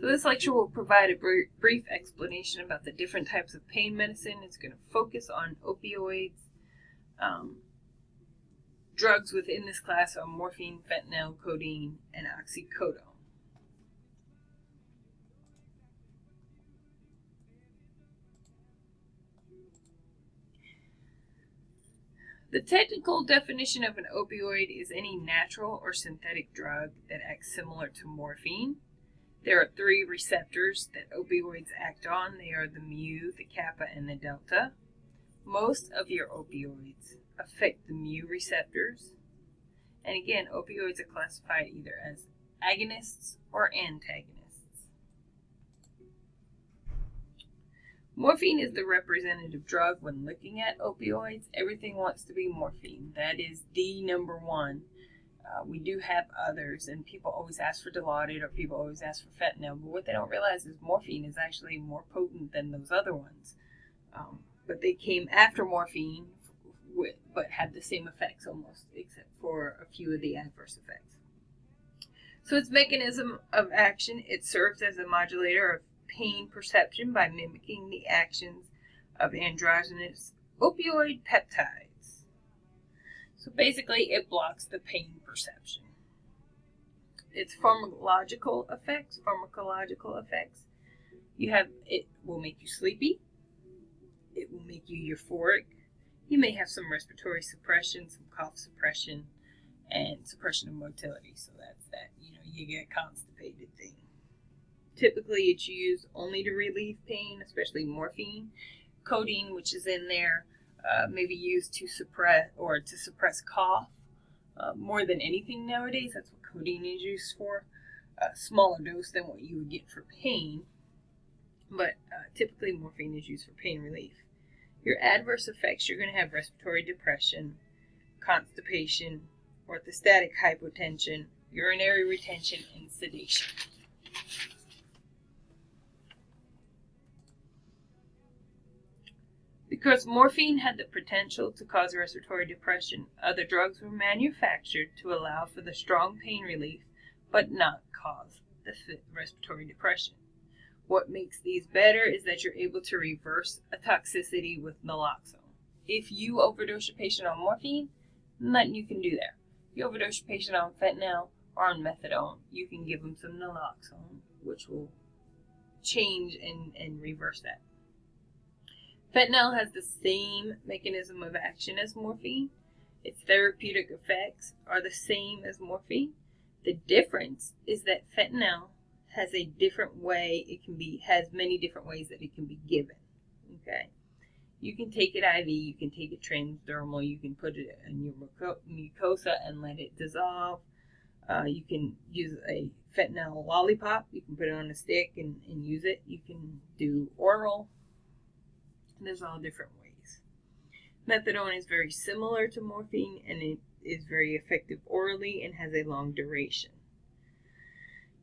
So this lecture will provide a brief explanation about the different types of pain medicine. It's going to focus on opioids. Drugs within this class are morphine, fentanyl, codeine, and oxycodone. The technical definition of an opioid is any natural or synthetic drug that acts similar to morphine. There are 3 receptors that opioids act on. They are the mu, the kappa, and the delta. Most of your opioids affect the mu receptors. And again, opioids are classified either as agonists or antagonists. Morphine is the representative drug when looking at opioids. Everything wants to be morphine. That is the number one. We do have others, and people always ask for Dilaudid or people always ask for fentanyl, but what they don't realize is morphine is actually more potent than those other ones. But they came after morphine, but had the same effects almost, except for a few of the adverse effects. So its mechanism of action, it serves as a modulator of pain perception by mimicking the actions of androgenous opioid peptides. So basically, it blocks the pain perception. Its pharmacological effects, it will make you sleepy. It will make you euphoric. You may have some respiratory suppression, some cough suppression, and suppression of motility. So that's that, you get constipated thing. Typically, it's used only to relieve pain, especially morphine. Codeine, which is in there, may be used to suppress cough. More than anything nowadays, that's what codeine is used for. A smaller dose than what you would get for pain, but typically morphine is used for pain relief. Your adverse effects, you're going to have respiratory depression, constipation, orthostatic hypotension, urinary retention, and sedation. Because morphine had the potential to cause respiratory depression, other drugs were manufactured to allow for the strong pain relief, but not cause the respiratory depression. What makes these better is that you're able to reverse a toxicity with naloxone. If you overdose a patient on morphine, nothing you can do there. If you overdose a patient on fentanyl or on methadone, you can give them some naloxone, which will change and reverse that. Fentanyl has the same mechanism of action as morphine. Its therapeutic effects are the same as morphine. The difference is that fentanyl has a different way has many different ways that it can be given. Okay, you can take it IV, you can take it transdermal, you can put it in your mucosa and let it dissolve. You can use a fentanyl lollipop, you can put it on a stick and use it. You can do oral. There's all different ways. Methadone is very similar to morphine, and it is very effective orally and has a long duration.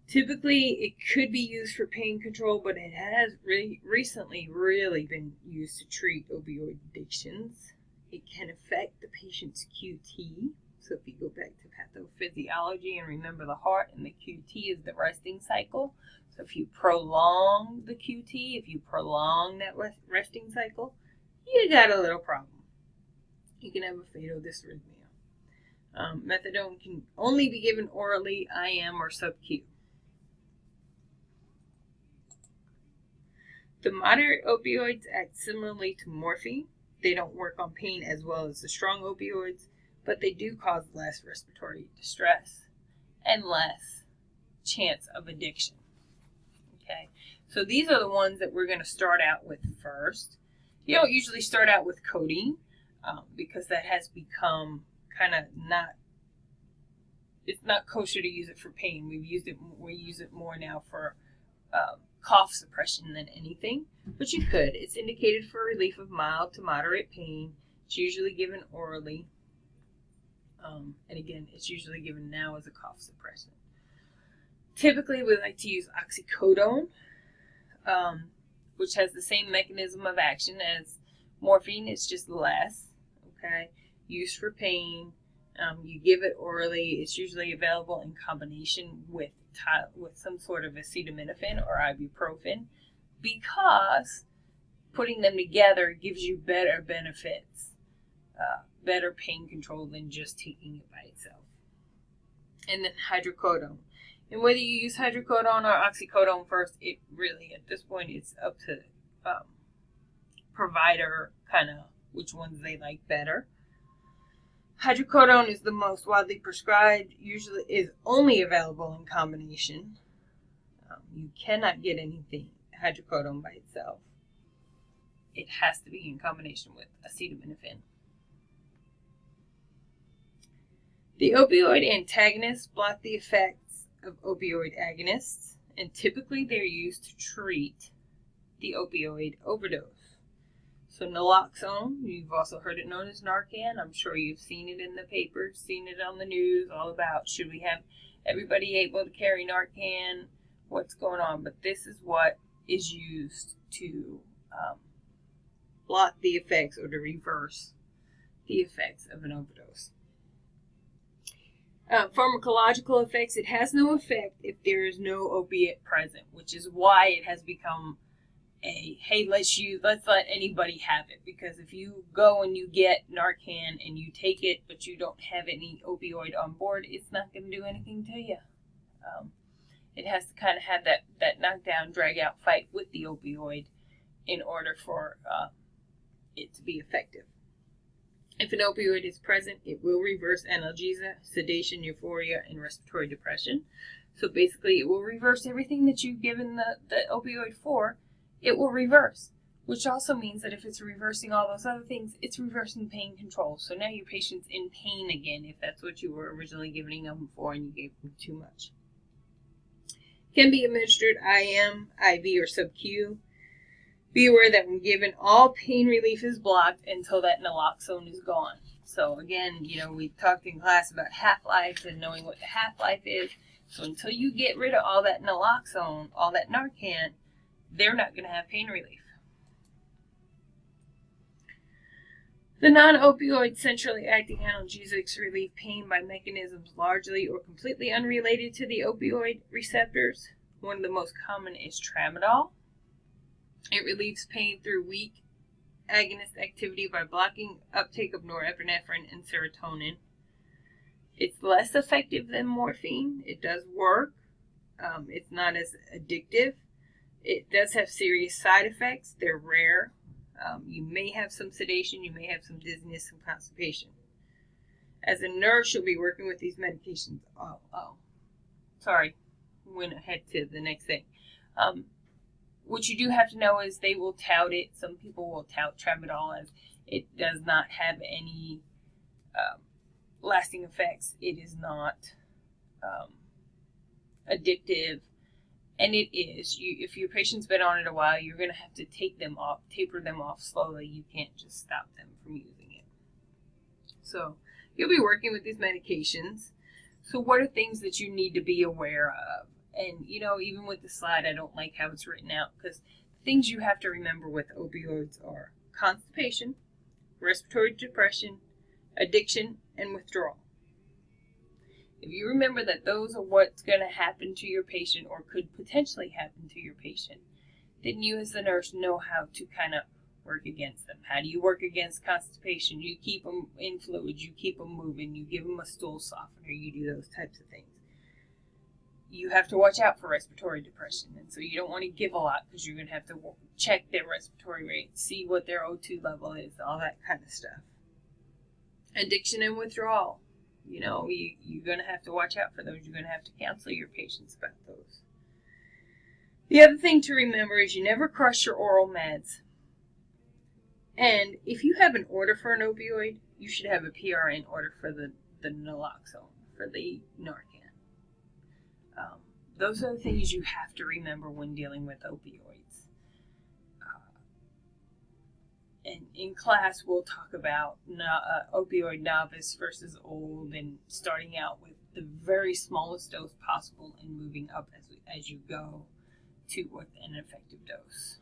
Typically, it could be used for pain control, but it has recently really been used to treat opioid addictions. It can affect the patient's QT. So if you go back to pathophysiology and remember the heart, and the QT is the resting cycle. So if you prolong the QT, if you prolong that resting cycle, you got a little problem. You can have a fatal dysrhythmia. Methadone can only be given orally, IM, or sub-Q. The moderate opioids act similarly to morphine. They don't work on pain as well as the strong opioids, but they do cause less respiratory distress and less chance of addiction. Okay, so these are the ones that we're going to start out with first. You don't usually start out with codeine because that has become kind of it's not kosher to use it for pain. We use it more now for cough suppression than anything, but you could. It's indicated for relief of mild to moderate pain. It's usually given orally, and again, it's usually given now as a cough suppressant. Typically, we like to use oxycodone, which has the same mechanism of action as morphine. It's just less, okay? Used for pain. You give it orally. It's usually available in combination with with some sort of acetaminophen or ibuprofen, because putting them together gives you better benefits, better pain control than just taking it by itself. And then hydrocodone. And whether you use hydrocodone or oxycodone first, it really, at this point, it's up to provider kind of which ones they like better. Hydrocodone is the most widely prescribed, usually is only available in combination. You cannot get anything hydrocodone by itself. It has to be in combination with acetaminophen. The opioid antagonists block the effects of opioid agonists, and typically they're used to treat the opioid overdose. So naloxone, you've also heard it known as Narcan. I'm sure you've seen it in the papers, seen it on the news, all about should we have everybody able to carry Narcan, what's going on. But this is what is used to block the effects or to reverse the effects of an overdose. Pharmacological effects, it has no effect if there is no opiate present, which is why it has become hey, let's let anybody have it. Because if you go and you get Narcan and you take it, but you don't have any opioid on board, it's not going to do anything to you. It has to kind of have that knockdown, drag out fight with the opioid in order for it to be effective. If an opioid is present, it will reverse analgesia, sedation, euphoria, and respiratory depression. So basically, it will reverse everything that you've given the opioid for. It will reverse, which also means that if it's reversing all those other things, it's reversing pain control. So now your patient's in pain again if that's what you were originally giving them for and you gave them too much. Can be administered IM, IV, or sub-Q. Be aware that when given, all pain relief is blocked until that naloxone is gone. So again, we talked in class about half-life and knowing what the half-life is. So until you get rid of all that naloxone, all that Narcan, they're not going to have pain relief. The non-opioid centrally acting analgesics relieve pain by mechanisms largely or completely unrelated to the opioid receptors. One of the most common is tramadol. It relieves pain through weak agonist activity by blocking uptake of norepinephrine and serotonin. It's less effective than morphine. It does work. It's not as addictive. It does have serious side effects. They're rare. You may have some sedation. You may have some dizziness, some constipation. As a nurse, you'll be working with these medications. Sorry. Went ahead to the next thing. What you do have to know is they will tout it. Some people will tout tramadol as it does not have any lasting effects. It is not addictive. And it is. If your patient's been on it a while, you're going to have to taper them off slowly. You can't just stop them from using it. So you'll be working with these medications. So what are things that you need to be aware of? And, even with the slide, I don't like how it's written out because things you have to remember with opioids are constipation, respiratory depression, addiction, and withdrawal. If you remember that those are what's going to happen to your patient or could potentially happen to your patient, then you as the nurse know how to kind of work against them. How do you work against constipation? You keep them in fluids, you keep them moving, you give them a stool softener, you do those types of things. You have to watch out for respiratory depression, and so you don't want to give a lot because you're going to have to check their respiratory rate, see what their O2 level is, all that kind of stuff. Addiction and withdrawal. You're going to have to watch out for those. You're going to have to counsel your patients about those. The other thing to remember is you never crush your oral meds. And if you have an order for an opioid, you should have a PRN order for the naloxone, for the Narcan. Those are the things you have to remember when dealing with opioids. And in class, we'll talk about opioid novice versus old and starting out with the very smallest dose possible and moving up as you go to an effective dose.